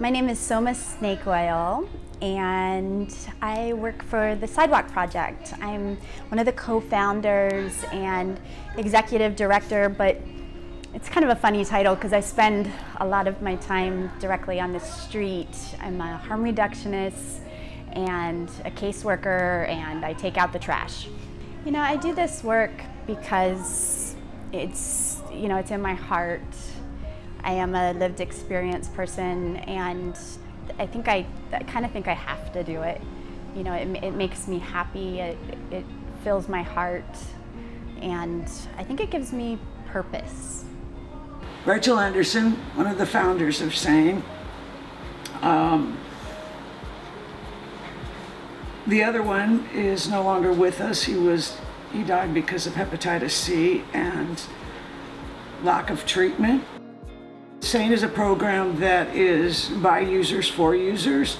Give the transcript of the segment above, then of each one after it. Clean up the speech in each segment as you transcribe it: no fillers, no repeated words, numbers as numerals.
My name is SOMA SNAKEOIL, and I work for the Sidewalk Project. I'm one of the co-founders and executive director, but it's kind of a funny title because I spend a lot of my time directly on the street. I'm a harm reductionist and a caseworker, and I take out the trash. You know, I do this work because it's in my heart. I am a lived experience person, and I kind of think I have to do it. You know, it makes me happy, it fills my heart, and I think it gives me purpose. Rachel Anderson, one of the founders of SANE. The other one is no longer with us. He died because of hepatitis C and lack of treatment. SANE is a program that is by users for users.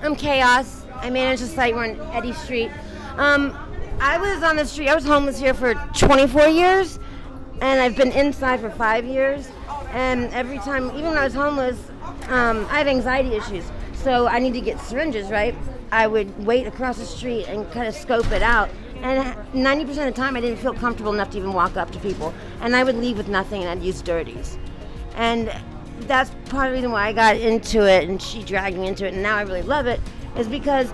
I'm Chaos. I manage the site. We're on Eddy Street. I was on the street. I was homeless here for 24 years, and I've been inside for 5 years. And every time, even when I was homeless, I have anxiety issues. So I need to get syringes, right? I would wait across the street and kind of scope it out. And 90% of the time, I didn't feel comfortable enough to even walk up to people. And I would leave with nothing, and I'd use dirties. And that's part of the reason why I got into it, and she dragged me into it, and now I really love it, is because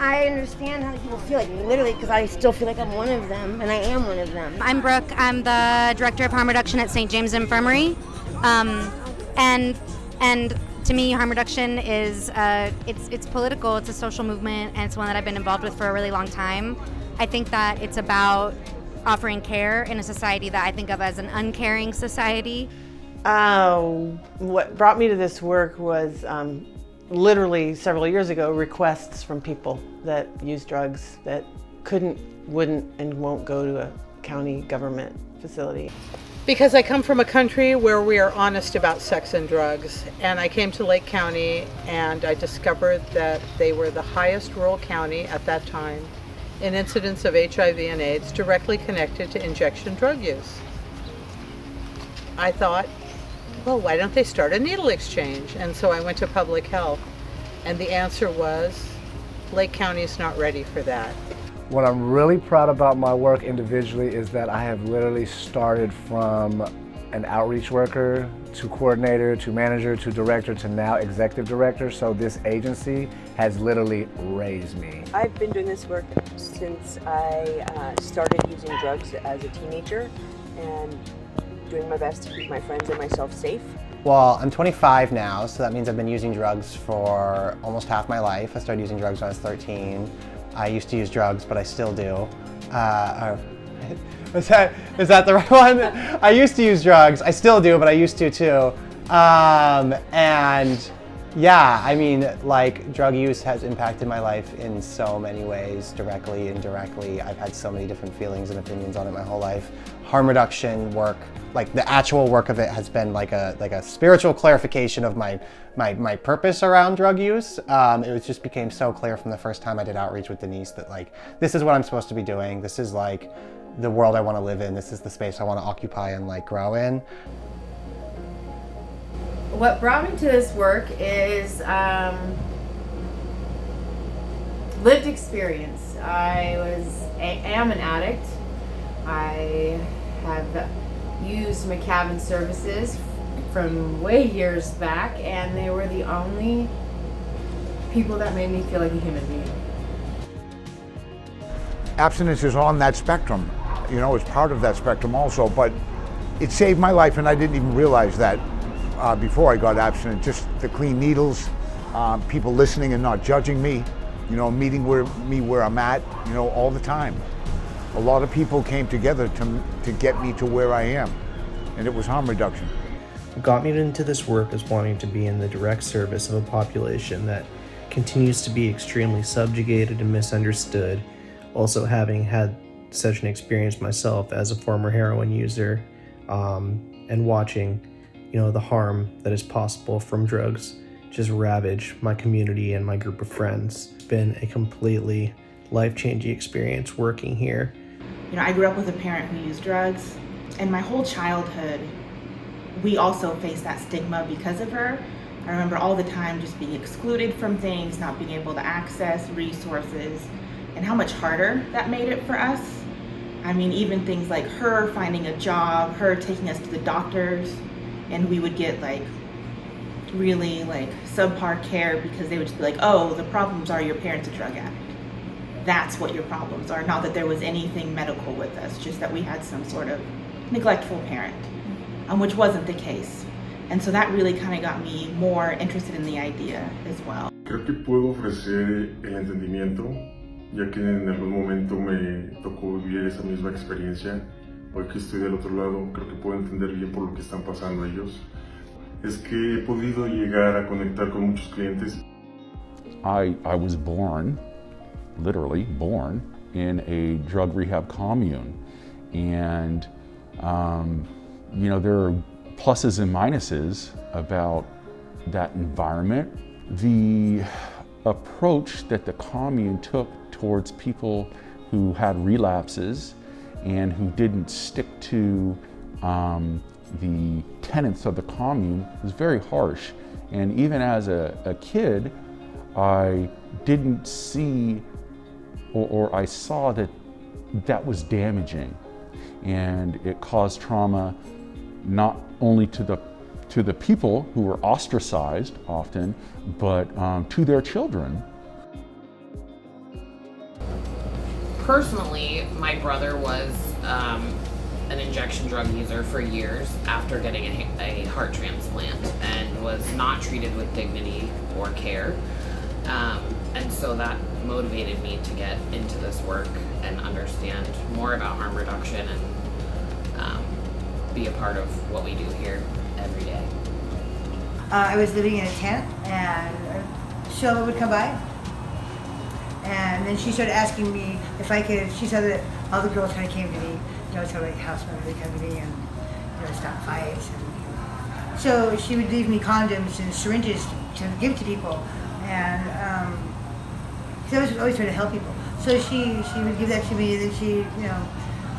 I understand how people feel, like literally, because I still feel like I'm one of them, and I am one of them. I'm Brooke. I'm the Director of Harm Reduction at St. James Infirmary. And to me, harm reduction is, it's political, it's a social movement, and it's one that I've been involved with for a really long time. I think that it's about offering care in a society that I think of as an uncaring society. What brought me to this work was literally several years ago, requests from people that use drugs that couldn't, wouldn't, and won't go to a county government facility. Because I come from a country where we are honest about sex and drugs, and I came to Lake County and I discovered that they were the highest rural county at that time in incidence of HIV and AIDS directly connected to injection drug use. I thought, well, why don't they start a needle exchange? And so I went to public health, and the answer was, Lake County is not ready for that. What I'm really proud about my work individually is that I have literally started from an outreach worker to coordinator to manager to director to now executive director. So this agency has literally raised me. I've been doing this work since I started using drugs as a teenager, and doing my best to keep my friends and myself safe. Well, I'm 25 now, so that means I've been using drugs for almost half my life. I started using drugs when I was 13. I used to use drugs, but I still do. Is that the right one? I used to use drugs. I still do, but I used to too. And yeah, I mean, like, drug use has impacted my life in so many ways, directly, indirectly. I've had so many different feelings and opinions on it my whole life. Harm reduction work, like the actual work of it, has been like a spiritual clarification of my purpose around drug use. It just became so clear from the first time I did outreach with Denise that, like, this is what I'm supposed to be doing. This is like the world I want to live in. This is the space I want to occupy and like grow in. What brought me to this work is lived experience. I am an addict. I have used McCabe services from way years back, and they were the only people that made me feel like a human being. Abstinence is on that spectrum, you know, it's part of that spectrum also, but it saved my life, and I didn't even realize that before I got abstinent. Just the clean needles, people listening and not judging me, you know, meeting me where I'm at, you know, all the time. A lot of people came together to get me to where I am, and it was harm reduction. What got me into this work is wanting to be in the direct service of a population that continues to be extremely subjugated and misunderstood. Also, having had such an experience myself as a former heroin user, and watching, you know, the harm that is possible from drugs just ravage my community and my group of friends. It's been a completely life-changing experience working here. You know, I grew up with a parent who used drugs, and my whole childhood, we also faced that stigma because of her. I remember all the time just being excluded from things, not being able to access resources, and how much harder that made it for us. I mean, even things like her finding a job, her taking us to the doctors, and we would get like really like subpar care because they would just be like, oh, the problems are your parents a drug addict. That's what your problems are. Not that there was anything medical with us, just that we had some sort of neglectful parent, which wasn't the case. And so that really kind of got me more interested in the idea as well. Creo que puedo ofrecer el entendimiento, ya que en algún momento me tocó vivir esa misma experiencia. Hoy que estoy del otro lado, creo que puedo entender bien por lo que están pasando ellos. Es que he podido llegar a conectar con muchos clientes. I was born, literally born, in a drug rehab commune. And, you know, there are pluses and minuses about that environment. The approach that the commune took towards people who had relapses and who didn't stick to the tenets of the commune was very harsh. And even as a kid, I didn't see or I saw that that was damaging, and it caused trauma not only to the people who were ostracized often, but to their children. Personally, my brother was an injection drug user for years after getting a heart transplant and was not treated with dignity or care. And so that motivated me to get into this work and understand more about harm reduction and be a part of what we do here every day. I was living in a tent, and Sheldon would come by, and then she started asking me if I could. She saw that all the girls kind of came to me, you know, sort of like house members would come to me and, you know, stop fights. And so she would leave me condoms and syringes to give to people, and so I was always trying to help people. So she would give that to me, and then she, you know,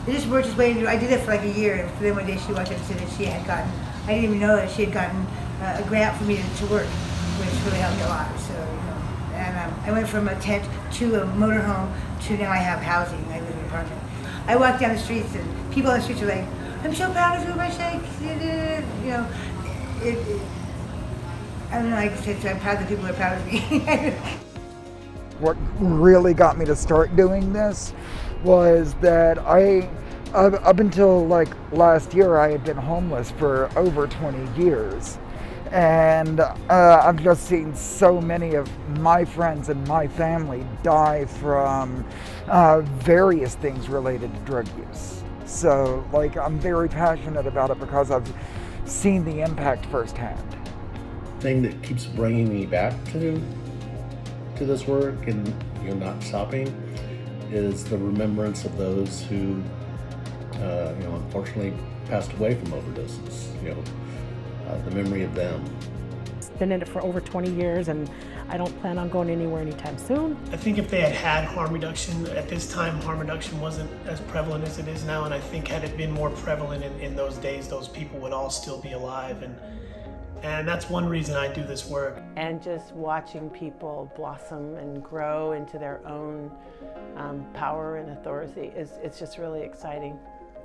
it just worked its way into. I did it for like a year, and then one day she walked up and said that she had gotten. I didn't even know that she had gotten a grant for me to work, which really helped me a lot. So, you know, and I went from a tent to a motorhome to now I have housing. I live in an apartment. I walk down the streets and people on the streets are like, "I'm so proud of you, my shake." You know, I don't know. I guess I'm proud that people are proud of me. What really got me to start doing this was that up until like last year, I had been homeless for over 20 years. And I've just seen so many of my friends and my family die from various things related to drug use. So like I'm very passionate about it because I've seen the impact firsthand. The thing that keeps bringing me back to this work and, you know, not stopping is the remembrance of those who, you know, unfortunately passed away from overdoses. You know, the memory of them. Been in it for over 20 years, and I don't plan on going anywhere anytime soon. I think if they had harm reduction at this time, harm reduction wasn't as prevalent as it is now, and I think had it been more prevalent in those days, those people would all still be alive, and that's one reason I do this work. And just watching people blossom and grow into their own power and authority it's just really exciting,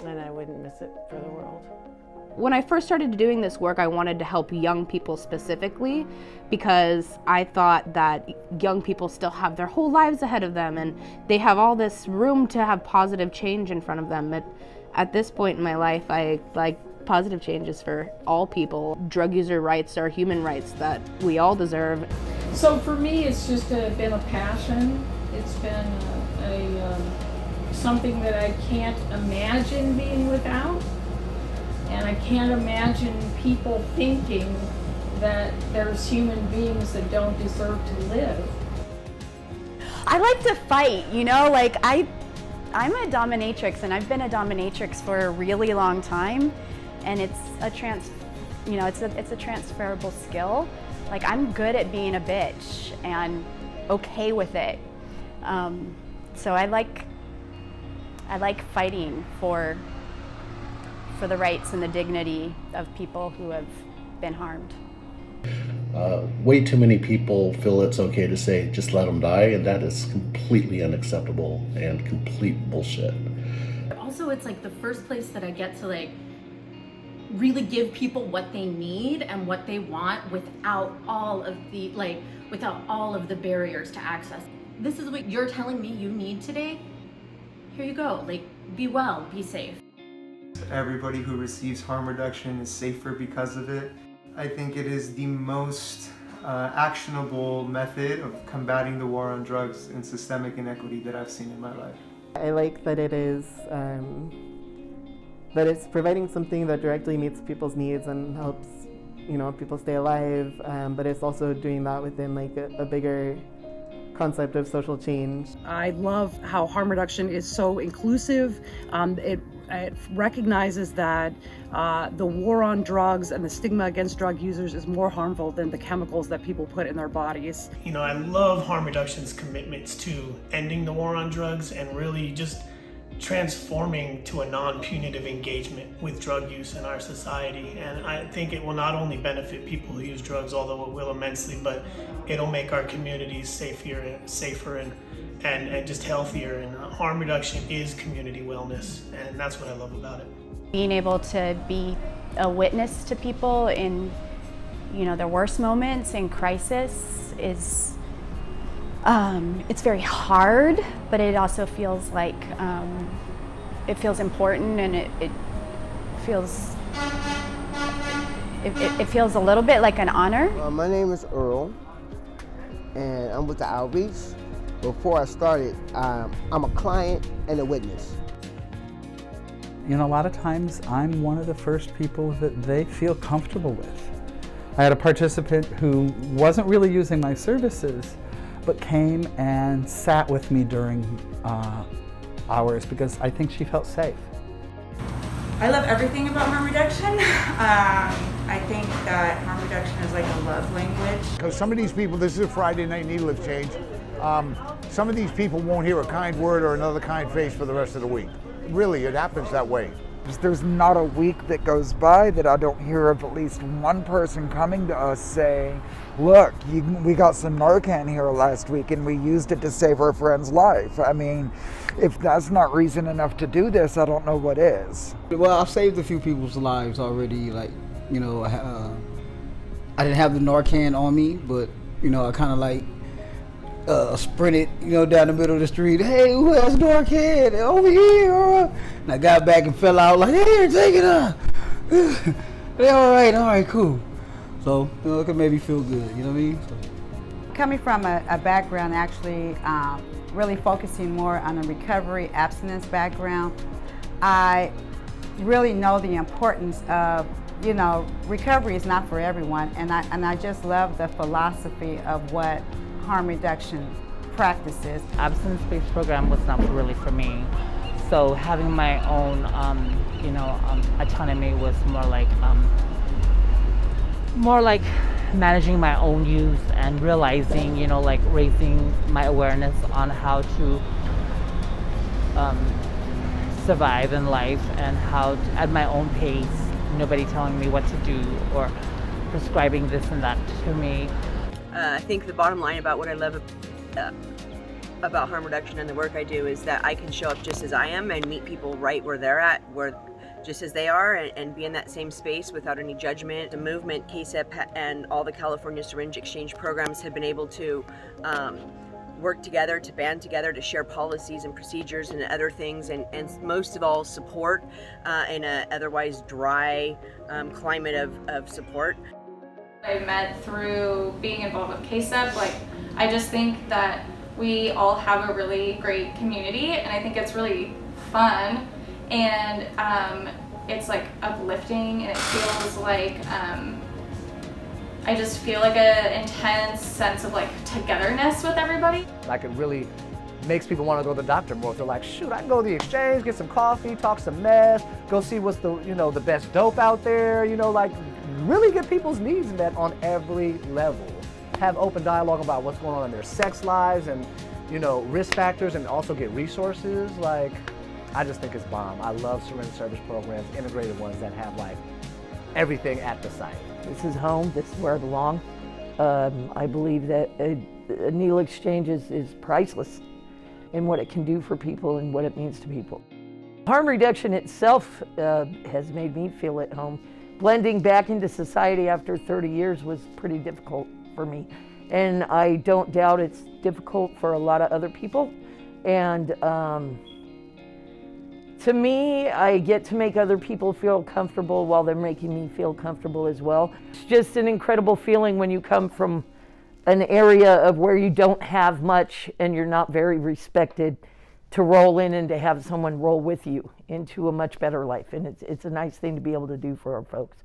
and I wouldn't miss it for the world. When I first started doing this work, I wanted to help young people specifically because I thought that young people still have their whole lives ahead of them and they have all this room to have positive change in front of them. But at this point in my life, I like positive changes for all people. Drug user rights are human rights that we all deserve. So for me, it's just been a passion. It's been something that I can't imagine being without. And I can't imagine people thinking that there's human beings that don't deserve to live. I like to fight, you know, like I'm a dominatrix and I've been a dominatrix for a really long time, and it's a transferable skill. Like I'm good at being a bitch and okay with it. So I like fighting for the rights and the dignity of people who have been harmed. Way too many people feel it's okay to say, just let them die, and that is completely unacceptable and complete bullshit. Also, it's like the first place that I get to like really give people what they need and what they want without all of the barriers to access. This is what you're telling me you need today. Here you go. Like, be well, be safe. Everybody who receives harm reduction is safer because of it. I think it is the most actionable method of combating the war on drugs and systemic inequity that I've seen in my life. I like that it is that it's providing something that directly meets people's needs and helps, you know, people stay alive, but it's also doing that within like a bigger concept of social change. I love how harm reduction is so inclusive. It recognizes that the war on drugs and the stigma against drug users is more harmful than the chemicals that people put in their bodies. You know, I love Harm Reduction's commitments to ending the war on drugs and really just transforming to a non-punitive engagement with drug use in our society. And I think it will not only benefit people who use drugs, although it will immensely, but it'll make our communities safer and just healthier. And harm reduction is community wellness, and that's what I love about it. Being able to be a witness to people in, you know, their worst moments in crisis is, it's very hard, but it also feels like, it feels important, and it feels a little bit like an honor. My name is Earl, and I'm with the outreach. Before I started, I'm a client and a witness. You know, a lot of times I'm one of the first people that they feel comfortable with. I had a participant who wasn't really using my services, but came and sat with me during hours because I think she felt safe. I love everything about harm reduction. I think that harm reduction is like a love language. Because some of these people, this is a Friday night needle exchange, some of these people won't hear a kind word or another kind face for the rest of the week. Really, it happens that way. There's not a week that goes by that I don't hear of at least one person coming to us saying, look, we got some Narcan here last week and we used it to save our friend's life. I mean, if that's not reason enough to do this, I don't know what is. Well, I've saved a few people's lives already. Like, you know, I didn't have the Narcan on me, but, you know, I kind of like sprinted, you know, down the middle of the street. Hey, who has Narcan? Over here. And I got back and fell out like, here, take it up. They all right, cool. So, you know, it could make me feel good, you know what I mean? So. Coming from a background actually really focusing more on a recovery abstinence background, I really know the importance of, you know, recovery is not for everyone, and I just love the philosophy of what harm reduction practices. Abstinence-based program was not really for me, so having my own, autonomy was more like managing my own use and realizing, you know, like raising my awareness on how to survive in life and how to, at my own pace, nobody telling me what to do or prescribing this and that to me. I think the bottom line about what I love about harm reduction and the work I do is that I can show up just as I am and meet people right where they're at, just as they are, and be in that same space without any judgment. The movement, CASEP, and all the California Syringe exchange programs have been able to work together, to band together, to share policies and procedures and other things, and most of all, support in an otherwise dry climate of support. I met through being involved with CASEP. Like, I just think that we all have a really great community, and I think it's really fun, and it's like uplifting, and it feels like I just feel like an intense sense of like togetherness with everybody. Like, it really makes people want to go to the doctor more. They're like, shoot, I can go to the exchange, get some coffee, talk some meth, go see what's the, you know, the best dope out there, you know, like really get people's needs met on every level. Have open dialogue about what's going on in their sex lives and, you know, risk factors, and also get resources. Like, I just think it's bomb. I love syringe service programs, integrated ones that have like everything at the site. This is home. This is where I belong. I believe that a needle exchange is priceless in what it can do for people and what it means to people. Harm reduction itself has made me feel at home. Blending back into society after 30 years was pretty difficult for me. And I don't doubt it's difficult for a lot of other people. And to me, I get to make other people feel comfortable while they're making me feel comfortable as well. It's just an incredible feeling when you come from an area of where you don't have much and you're not very respected, to roll in and to have someone roll with you into a much better life. And it's a nice thing to be able to do for our folks.